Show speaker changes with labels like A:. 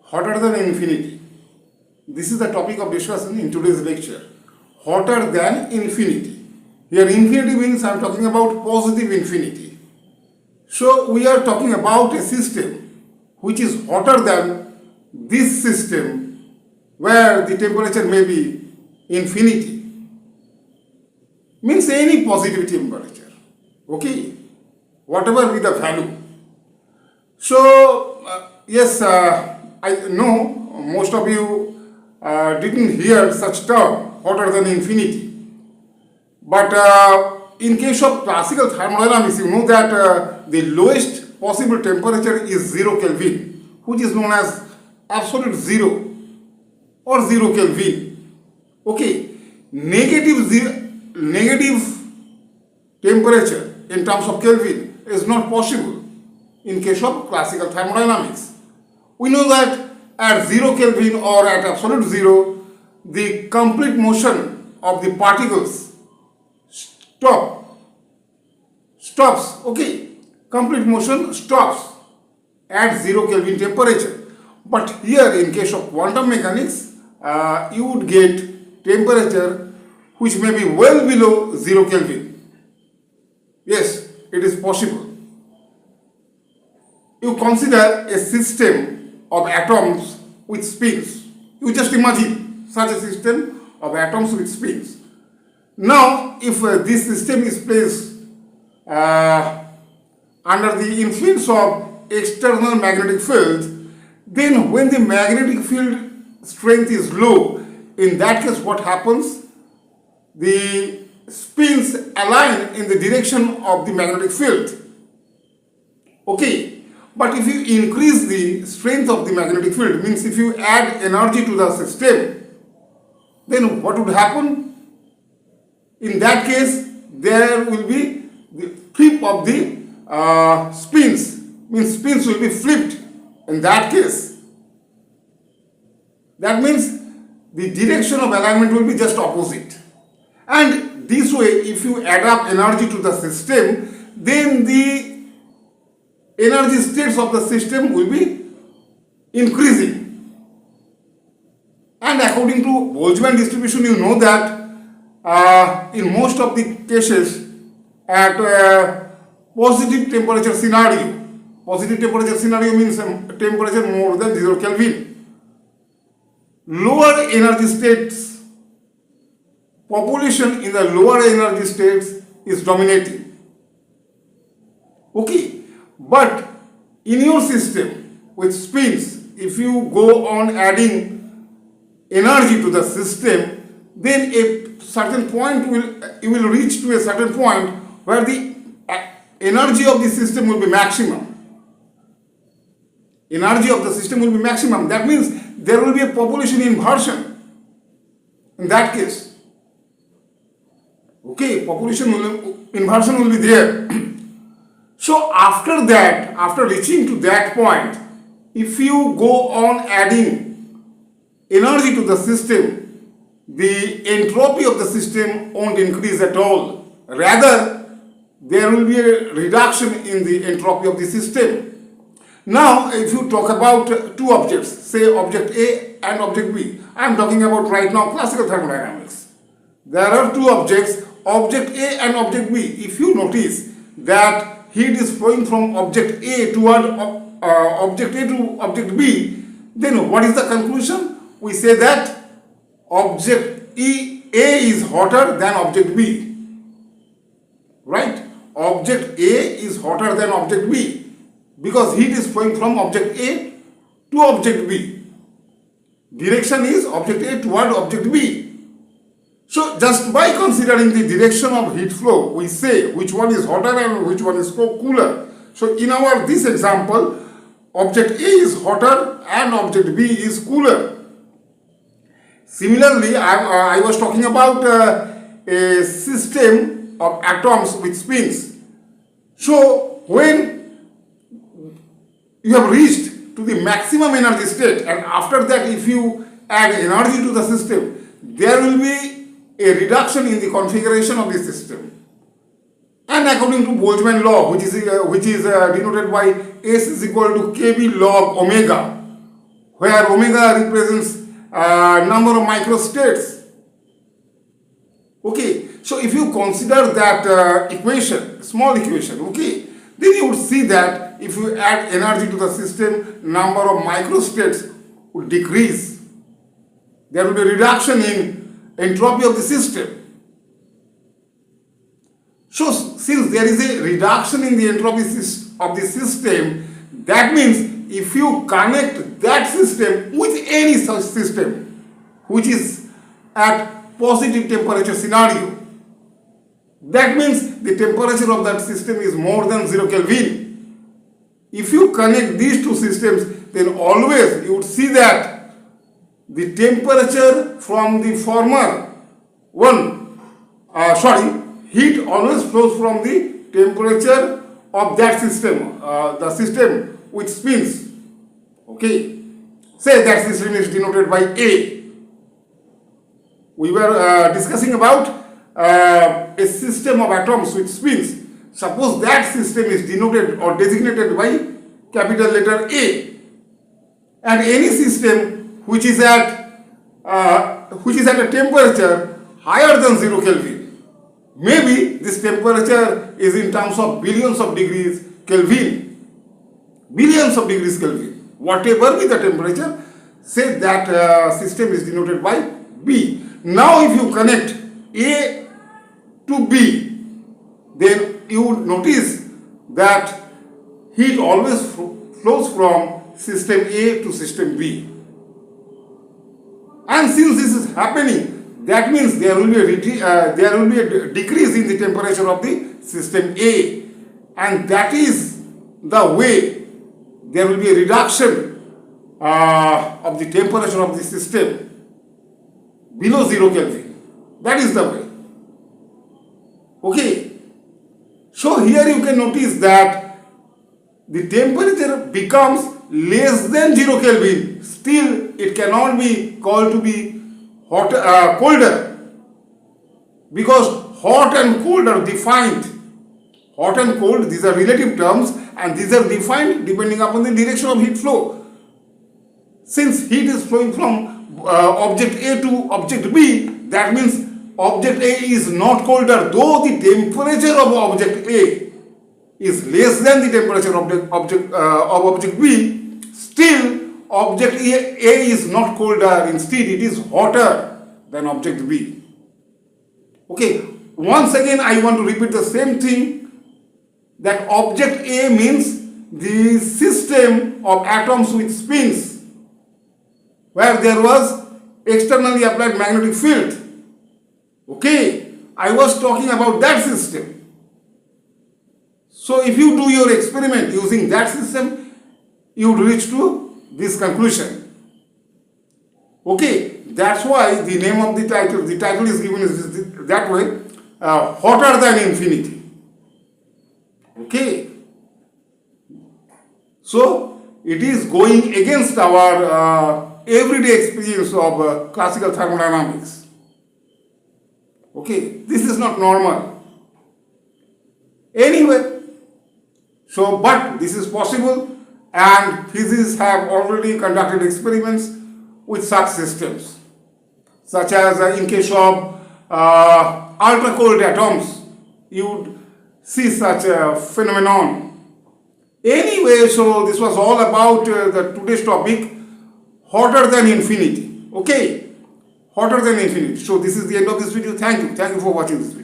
A: hotter than infinity. This is the topic of discussion in today's lecture. Hotter than infinity. Here infinity means I am talking about positive infinity. So we are talking about a system which is hotter than this system where the temperature may be infinity. Means any positive temperature. Okay. Whatever be the value. So yes, I know most of you didn't hear such term, hotter than infinity. But in case of classical thermodynamics, you know that the lowest possible temperature is 0 Kelvin, which is known as absolute zero or 0 Kelvin. Okay, negative temperature in terms of Kelvin is not possible in case of classical thermodynamics. We know that at 0 Kelvin or at absolute zero, the complete motion of the particles stops. Okay, complete motion stops at 0 Kelvin temperature. But here in case of quantum mechanics, you would get temperature which may be well below 0 Kelvin. Yes, it is possible. You consider a system of atoms with spins. You just imagine such a system of atoms with spins. Now, if this system is placed under the influence of external magnetic field, then when the magnetic field strength is low, in that case what happens? The spins align in the direction of the magnetic field. Okay. But if you increase the strength of the magnetic field, means if you add energy to the system, then what would happen? In that case, there will be the flip of the spins, means spins will be flipped in that case. That means the direction of alignment will be just opposite. And this way, if you add up energy to the system, then the energy states of the system will be increasing. And according to Boltzmann distribution, you know that in most of the cases at positive temperature scenario means temperature more than 0 Kelvin, lower energy states, population in the lower energy states is dominating. Okay. But in your system with spins, if you go on adding energy to the system, then a certain point you will reach to a certain point where the energy of the system will be maximum. Energy of the system will be maximum. That means there will be a population inversion in that case. Okay, population inversion will be there. So after that, after reaching to that point, if you go on adding energy to the system, the entropy of the system won't increase at all. Rather, there will be a reduction in the entropy of the system. Now, if you talk about two objects, say object A and object B, I am talking about right now classical thermodynamics. There are two objects, object A and object B. If you notice that heat is flowing from object A toward object A to object B, then what is the conclusion? We say that object A is hotter than object B. Right? Object A is hotter than object B because heat is flowing from object A to object B. Direction is object A toward object B. So just by considering the direction of heat flow, we say which one is hotter and which one is cooler. So in our this example, object A is hotter and object B is cooler. Similarly, I was talking about a system of atoms with spins. So when you have reached to the maximum energy state, and after that if you add energy to the system, there will be a reduction in the configuration of the system. And according to Boltzmann law, which is denoted by S is equal to Kb log omega, where omega represents number of microstates. Okay, so if you consider that equation, small equation, okay, then you would see that if you add energy to the system, number of microstates would decrease. There will be a reduction in entropy of the system. So since there is a reduction in the entropy of the system, that means if you connect that system with any such system which is at positive temperature scenario, that means the temperature of that system is more than 0 Kelvin. If you connect these two systems, then always you would see that the temperature from the former one, heat always flows from the temperature of that system, the system which spins. Okay, say that system is denoted by A. We were discussing about a system of atoms which spins. Suppose that system is denoted or designated by capital letter A, and any system which is at a temperature higher than 0 Kelvin. Maybe this temperature is in terms of billions of degrees Kelvin. Billions of degrees Kelvin. Whatever be the temperature, say that system is denoted by B. Now if you connect A to B, then you would notice that heat always flows from system A to system B. And since this is happening, that means there will be a decrease in the temperature of the system A, and that is the way there will be a reduction of the temperature of the system below 0 Kelvin. That is the way. Okay. So here you can notice that the temperature becomes less than 0 Kelvin. Still, it cannot be called to be colder, because hot and cold are defined. Hot and cold, these are relative terms, and these are defined depending upon the direction of heat flow. Since heat is flowing from object A to object B, that means object A is not colder, though the temperature of object A is less than the temperature of object B. Still, object A is not colder, instead it is hotter than object B. Okay, once again I want to repeat the same thing, that object A means the system of atoms with spins, where there was externally applied magnetic field. Okay, I was talking about that system. So if you do your experiment using that system, you would reach to this conclusion. Okay, that's why the name of the title is given is that way, hotter than infinity. Okay, so it is going against our everyday experience of classical thermodynamics. Okay, this is not normal. Anyway, so but this is possible, and physicists have already conducted experiments with such systems, such as in case of ultracold atoms, you would see such a phenomenon. Anyway, so this was all about the today's topic, hotter than infinity. Okay, hotter than infinity. So this is the end of this video. Thank you for watching this video.